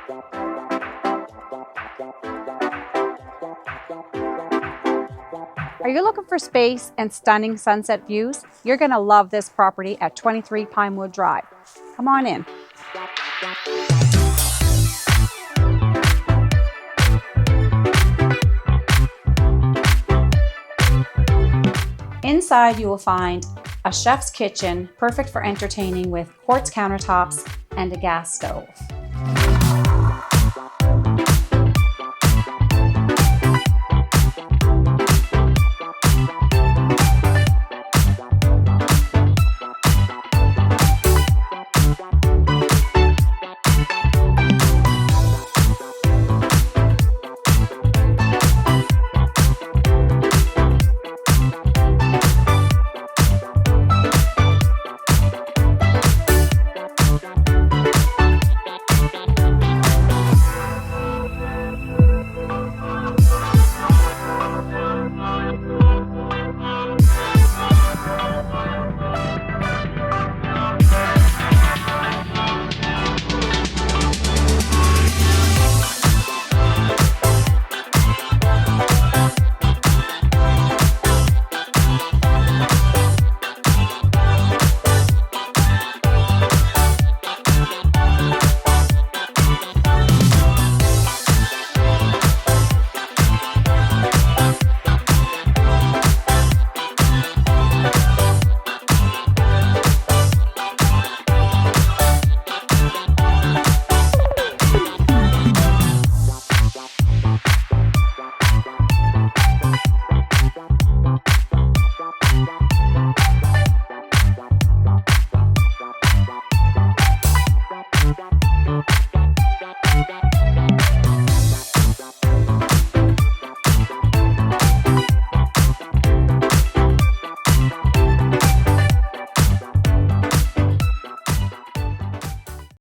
Are you looking for space and stunning sunset views? You're going to love this property at 23 Pinewood Drive. Come on in. Inside you will find a chef's kitchen, perfect for entertaining with quartz countertops and a gas stove.